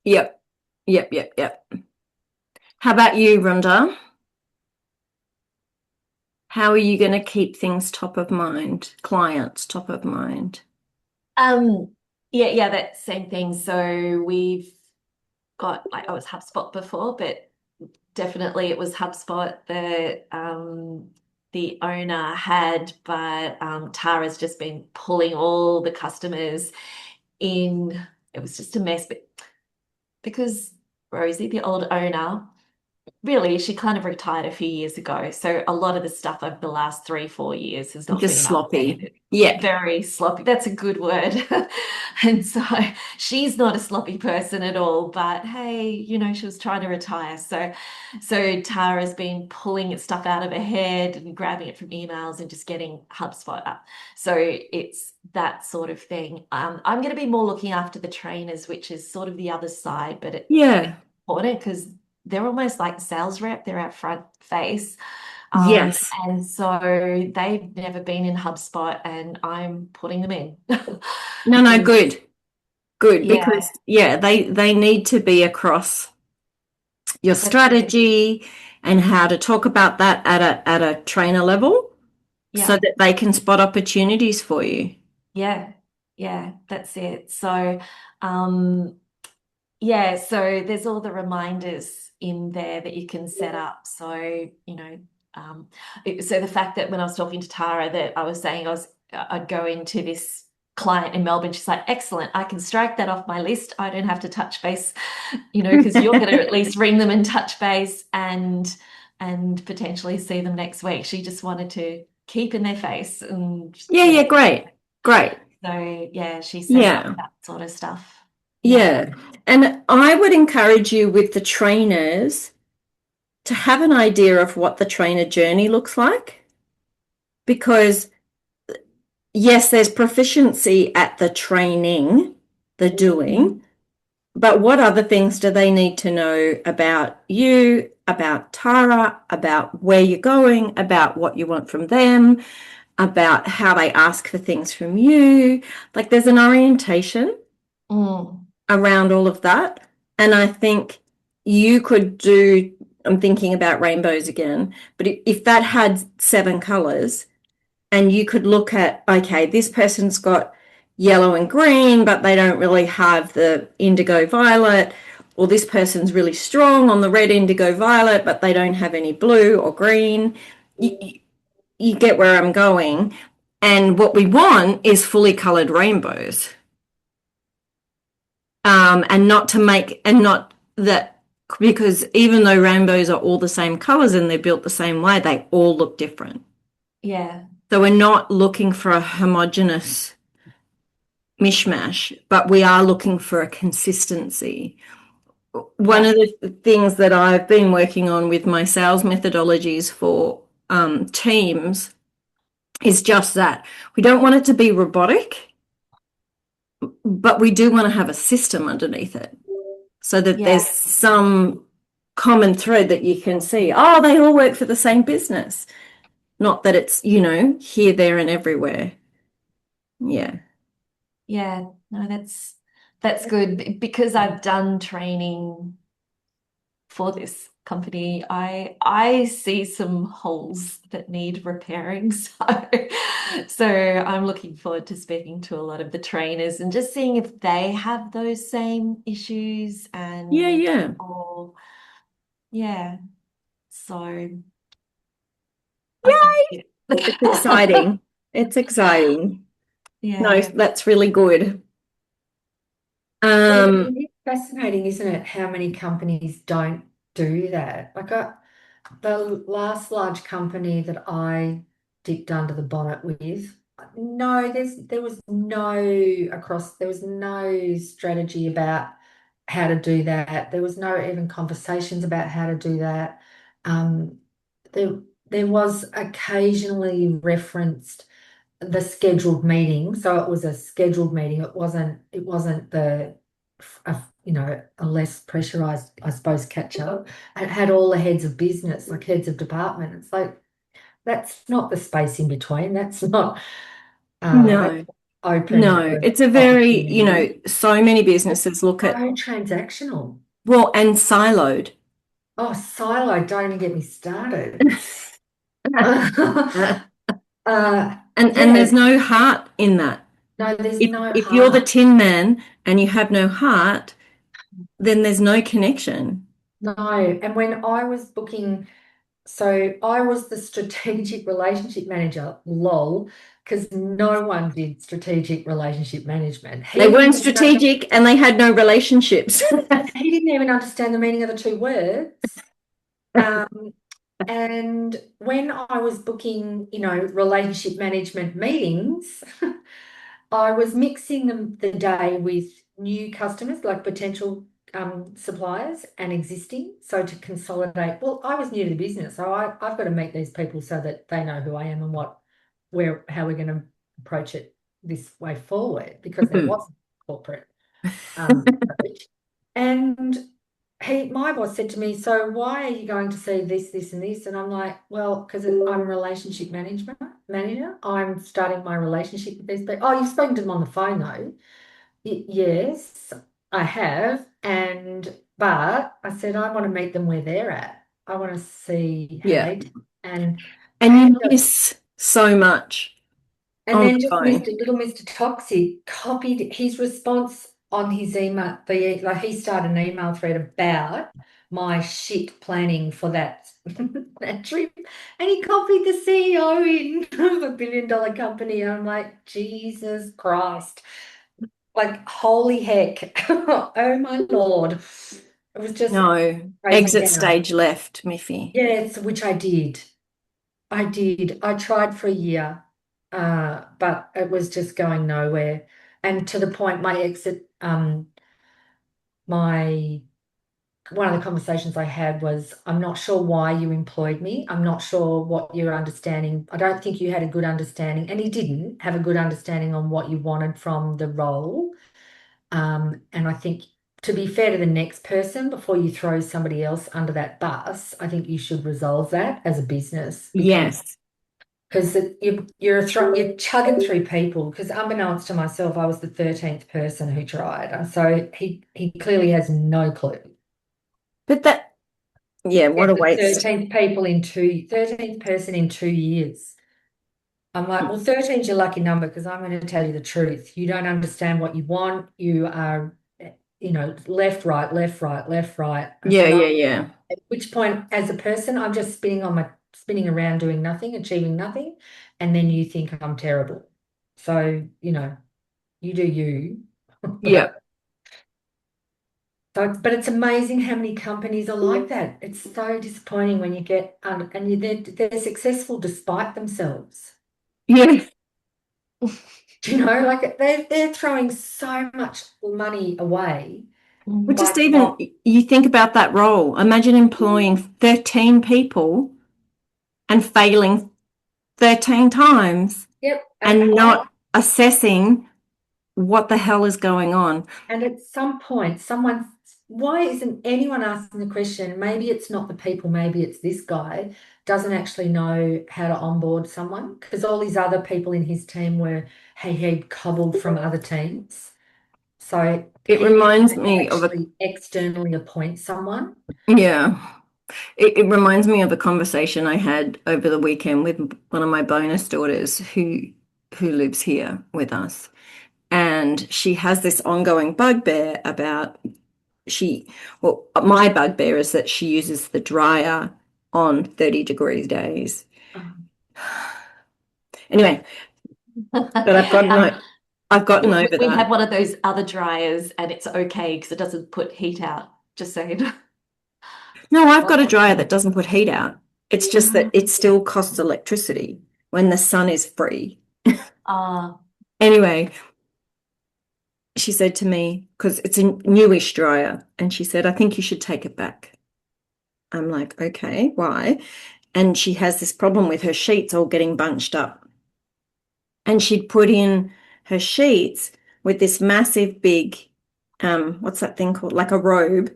Yep. Yep. How about you, Rhonda? How are you going to keep things top of mind, clients top of mind? Yeah, that same thing. So we've got I was HubSpot before, but definitely it was HubSpot that the owner had, but Tara's just been pulling all the customers in it was just a mess. But because Rosie, the old owner, really, she kind of retired a few years ago. So a lot of the stuff over the last 3, 4 years has not Just been sloppy. updated. Yeah. Very sloppy. That's a good word. And so she's not a sloppy person at all. But hey, she was trying to retire. So Tara's been pulling stuff out of her head and grabbing it from emails and just getting HubSpot up. So it's that sort of thing. I'm going to be more looking after the trainers, which is sort of the other side, but it's Yeah. important because they're almost like sales rep. They're our front face. Yes. And so they've never been in HubSpot and I'm putting them in. No, And good. Good. yeah, Because they need to be across your that's it. strategy and how to talk about that at a trainer level so Yeah, that they can spot opportunities for you. yeah, yeah, that's it. So yeah, so there's all the reminders in there that you can set up. So, so the fact that when I was talking to Tara that I was saying I'd go into this client in Melbourne, she's like, excellent, I can strike that off my list. I don't have to touch base, because you're going to at least ring them and touch base and potentially see them next week. She just wanted to keep in their face and Yeah, yeah. great. Great. So yeah, she's setting up Yeah. that sort of stuff. Yeah. Yeah. And I would encourage you with the trainers to have an idea of what the trainer journey looks like because yes, there's proficiency at the training, the doing, but what other things do they need to know about you, about Tara, about where you're going, about what you want from them, about how they ask for things from you? Like there's an orientation Mm. around all of that. And I think you could do, I'm thinking about rainbows again, but if that had 7 colors, and you could look at, okay, this person's got yellow and green, but they don't really have the indigo violet, or this person's really strong on the red indigo violet, but they don't have any blue or green. You get where I'm going. And what we want is fully colored rainbows. And not to make, and not that, because even though rainbows are all the same colors and they're built the same way, they all look different. Yeah. So we're not looking for a homogeneous mishmash, but we are looking for a consistency. One Yeah. of the things that I've been working on with my sales methodologies for teams is just that. We don't want it to be robotic, but we do want to have a system underneath it so that Yeah. there's some common thread that you can see. Oh, they all work for the same business. Not that it's, here, there, and everywhere. Yeah. Yeah. No, that's good because I've done training for this company. I see some holes that need repairing. So I'm looking forward to speaking to a lot of the trainers and just seeing if they have those same issues Yeah, and yeah. or yeah. So I think it. It's exciting. It's exciting. No, Yeah. that's really good. Um, It's fascinating, isn't it, how many companies don't do that? The last large company that I dipped under the bonnet with, no, there was no strategy about how to do that. There was no even conversations about how to do that. Um, there there was occasionally referenced the scheduled meeting. So it was a scheduled meeting. It wasn't a less pressurized, I suppose, catch up. It had all the heads of business, like heads of department. It's like that's not the space in between. That's no, open no. for It's a very, opportunity. so many businesses look So at, transactional. well, and siloed. Oh, silo, don't even get me started. and Yeah, there's no heart in that. no, there's If no if you're the heart. tin man and you have no heart, then there's no connection. No. And when I was booking, so I was the strategic relationship manager, lol, because no one did strategic relationship management. They weren't strategic and they had no relationships. He didn't even understand the meaning of the two words. And when I was booking, relationship management meetings, I was mixing the day with new customers, like potential suppliers and existing. So to consolidate, well, I was new to the business, so I've got to meet these people so that they know who I am and how we're going to approach it this way forward, because there wasn't corporate approach. And my boss said to me, "So why are you going to see this, this, and this?" And I'm like, "Well, because I'm a relationship manager. I'm starting my relationship with these people." "Oh, you've spoken to them on the phone though." Yes, I have. But I said, I want to meet them where they're at. I want to see how Yeah. they do. And you miss so much And on then the just phone. little Mr. Toxic copied his response on his email. Like he started an email thread about my shit planning for that, that trip. And he copied the CEO in of a billion-dollar company. And I'm like, Jesus Christ. Like, holy heck. Oh my Lord. It was just No, crazy exit down. stage left, Miffy. Yes, which I did. I did. I tried for a year, but it was just going nowhere. And to the point, my exit, my one of the conversations I had was, "I'm not sure why you employed me. I'm not sure what your understanding. I don't think you had a good understanding." And he didn't have a good understanding on what you wanted from the role. And I think, to be fair to the next person, before you throw somebody else under that bus, I think you should resolve that as a business, Yes. because you're chugging through people. Because unbeknownst to myself, I was the 13th person who tried, and so he clearly has no clue. But what a The waste. 13th person in 2 years. I'm like, well, 13's your lucky number, because I'm going to tell you the truth. You don't understand what you want. You are, left, right, left, right, left, right. I Yeah, said, yeah. at which point, as a person, I'm just spinning around doing nothing, achieving nothing, and then you think I'm terrible. So, you do you. Yeah. But it's amazing how many companies are like that. It's so disappointing when you get they're successful despite themselves. Yeah. Like they're throwing so much money away Well, by just even not. you think about that role. Imagine employing 13 people and failing 13 times Yep. and not assessing what the hell is going on. And at some point, why isn't anyone asking the question? Maybe it's not the people, maybe it's this guy doesn't actually know how to onboard someone, because all these other people in his team he'd cobbled from other teams. So It he needs reminds to me of actually externally appoint someone. yeah. It reminds me of a conversation I had over the weekend with one of my bonus daughters who lives here with us. And she has this ongoing bugbear about my bugbear is that she uses the dryer on 30-degree days. Anyway, but I've gotten over We that. have one of those other dryers and it's okay because it doesn't put heat out, just saying. No, I've got a dryer that doesn't put heat out. It's just that it still costs electricity when the sun is free. Anyway, she said to me, because it's a newish dryer, and she said, "I think you should take it back." I'm like, okay, why? And she has this problem with her sheets all getting bunched up. And she'd put in her sheets with this massive big, what's that thing called? Like a robe.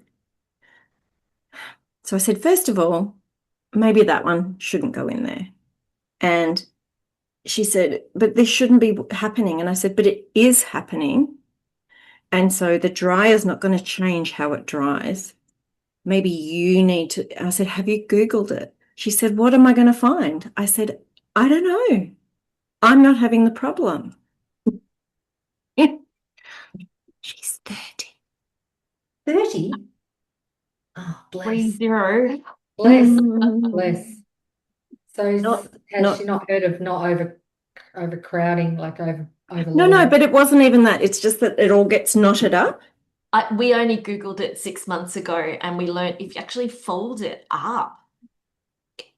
So I said, first of all, maybe that one shouldn't go in there. And she said, but this shouldn't be happening. And I said, but it is happening. And so the dryer's not going to change how it dries. Maybe you need to. I said, have you Googled it? She said, what am I going to find? I said, I don't know. I'm not having the problem. She's 30. 30? Oh, bless. 30. Bless. Bless. So Not, has she not, not heard of not overcrowding, like No, overloading. but it wasn't even that. It's just that it all gets knotted up. We only Googled it 6 months ago and we learned if you actually fold it up,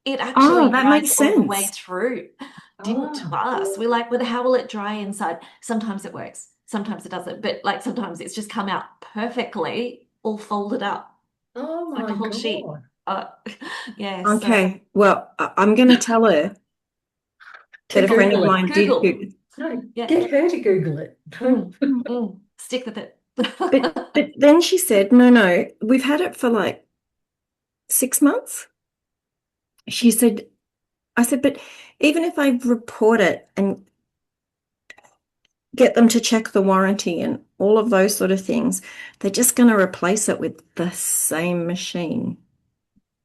it Oh, actually that dries makes all the way sense. through. Didn't to Oh, us. We're like, well, how will it dry inside? Sometimes it works, sometimes it doesn't, but like sometimes it's just come out perfectly, all folded up, oh like a my whole sheet. God. Yeah, so Okay, well, I'm going to tell her To that a friend of Google it. mine did Google. Google. No, Yeah. get her to Google it. Stick with it. But then she said, no, we've had it for like 6 months. She said, I said, but even if I report it and get them to check the warranty and all of those sort of things, they're just going to replace it with the same machine.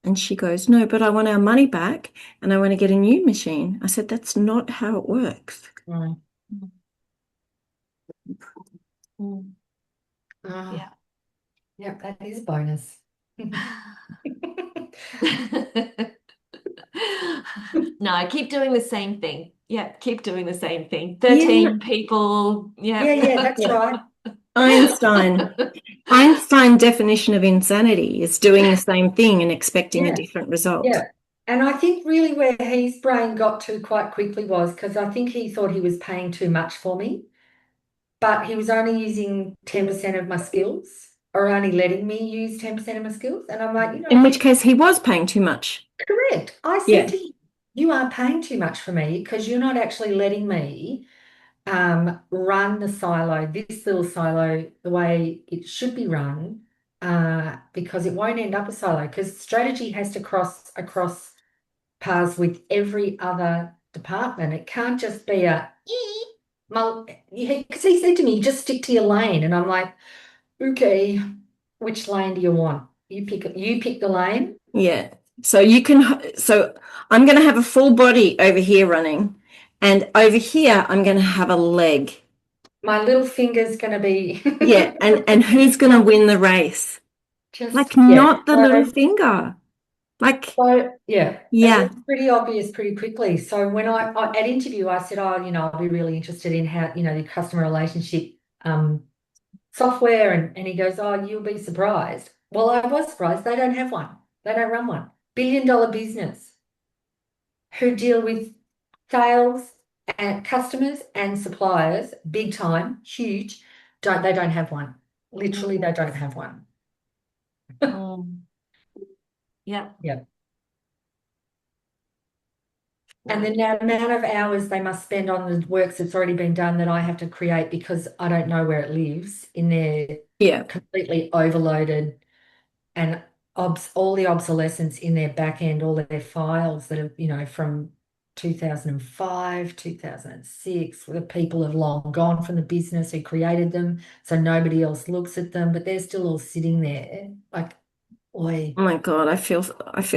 And she goes, no, but I want our money back and I want to get a new machine. I said, that's not how it works. Right. Mm, Oh, yeah. yeah, that is a bonus. No, keep doing the same thing. Yeah, keep doing the same thing. Yeah, 13 people. Yeah, Yeah. yeah, that's yeah. right. Einstein definition of insanity is doing the same thing and expecting a Yeah, different result. yeah. And I think really where his brain got to quite quickly was because I think he thought he was paying too much for me, but he was only using 10% of my skills or only letting me use 10% of my skills. And I'm like, In which case he was paying too much. correct. I said Yeah. to him, you are paying too much for me because you're not actually letting me run the silo, this little silo, the way it should be run, because it won't end up a silo because strategy has to cross across paths with every other department. It can't just be a because he said to me, just stick to your lane. And I'm like, okay, which lane do you want? You pick the lane. Yeah. So I'm going to have a full body over here running, and over here I'm going to have a leg. My little finger's going to be Yeah. And who's going to win the race? just, Like yeah. not the little finger. Like, So yeah, it was yeah. pretty obvious pretty quickly. So when at interview, I said, oh, I'll be really interested in how, the customer relationship software. And he goes, oh, you'll be surprised. Well, I was surprised. They don't have one. They don't run one. $1 billion business who deal with sales and customers and suppliers, big time, huge. They don't have one. Literally, they don't have one. Yeah. Yeah. And the amount of hours they must spend on the works that's already been done that I have to create because I don't know where it lives in their Yeah. completely overloaded and all the obsolescence in their back end, all their files that are, from 2005, 2006, the people have long gone from the business who created them, so nobody else looks at them, but they're still all sitting there like, oi. Oh my God, I feel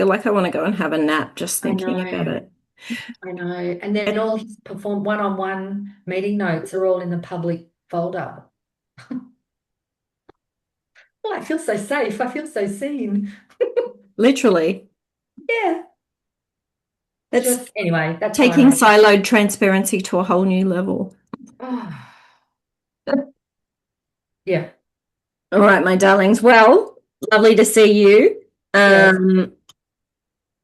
like I want to go and have a nap just I thinking about know. it. I know. And then all his one-on-one meeting notes are all in the public folder. Oh, I feel so safe. I feel so seen. Literally. Yeah. That's Just anyway, that's my taking rant. siloed transparency to a whole new level. Oh, yeah. All right, my darlings. Well, lovely to see you. Yes.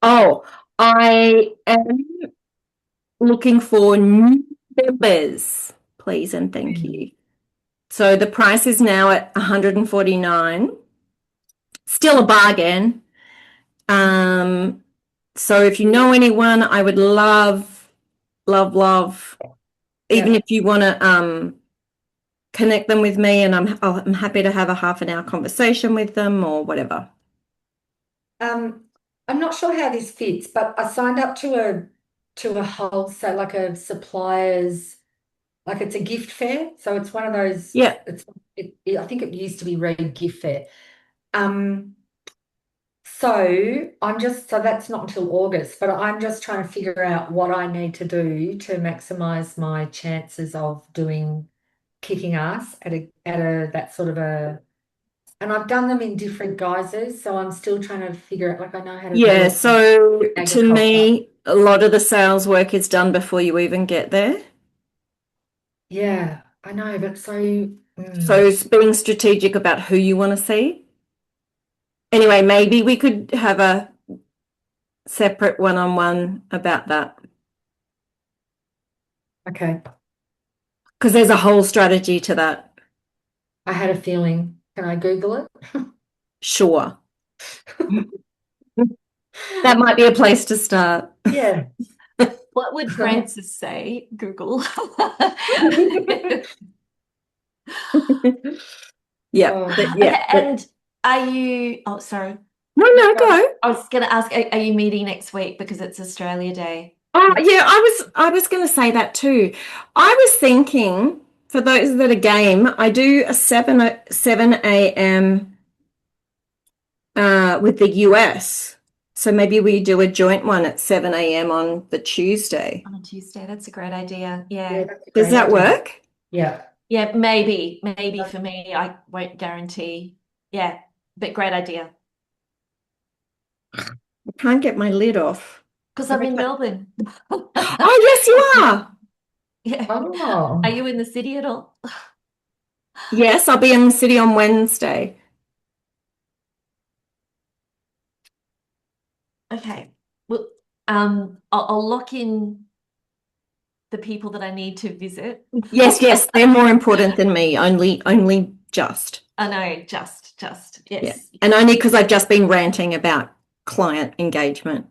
Oh, I am looking for new members, please and thank you. So the price is now at 149. Still a bargain. So if you know anyone, I would love, love, love, even Yeah. if you want to connect them with me, and I'm happy to have a half an hour conversation with them or whatever. I'm not sure how this fits, but I signed up to a wholesale, like a suppliers, like it's a gift fair. So it's one of those, Yeah. I think it used to be Red Gift Fair. Um, so that's not until August, but I'm just trying to figure out what I need to do to maximize my chances of kicking ass at a that sort of a, and I've done them in different guises, so I'm still trying to figure out, like I know how to do Yeah, it in so to agriculture. me, a lot of the sales work is done before you even get there. Yeah, I know, but so So it's being strategic about who you want to see. Anyway, maybe we could have a separate one-on-one about that okay. because there's a whole strategy to that. I had a feeling. Can I Google it? Sure. That might be a place to start. Yeah. What would Francis say? Google. Yeah, Oh. yeah. Okay, and are you, oh, sorry. No, go. I was going to ask, are you meeting next week because it's Australia Day? Oh, yeah, I was going to say that too. I was thinking for those that are game, I do a 7 a.m. With the US. So maybe we do a joint one at 7 a.m. on the Tuesday. On a Tuesday, that's a great idea. Yeah, Yeah. that's a Does great that idea. work? Yeah. Yeah, maybe for me, I won't guarantee. Yeah, but great idea. I can't get my lid off. Because I'm in Melbourne. Oh, yes, you are. Yeah. Oh. Are you in the city at all? Yes, I'll be in the city on Wednesday. Okay. Well, I'll lock in the people that I need to visit. Yes, they're more important than me. Only just. I know, just, Yeah. yes. And only because I've just been ranting about client engagement.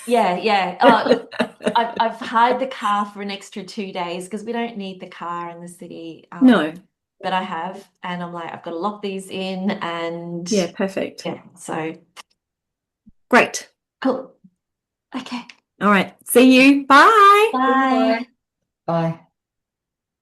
Yeah. Oh, look, I've hired the car for an extra 2 days because we don't need the car in the city. No. But I have, and I'm like, I've got to lock these in, and Yeah, perfect. yeah, so Great. cool. Okay. All right. See you. Bye. Bye. Bye.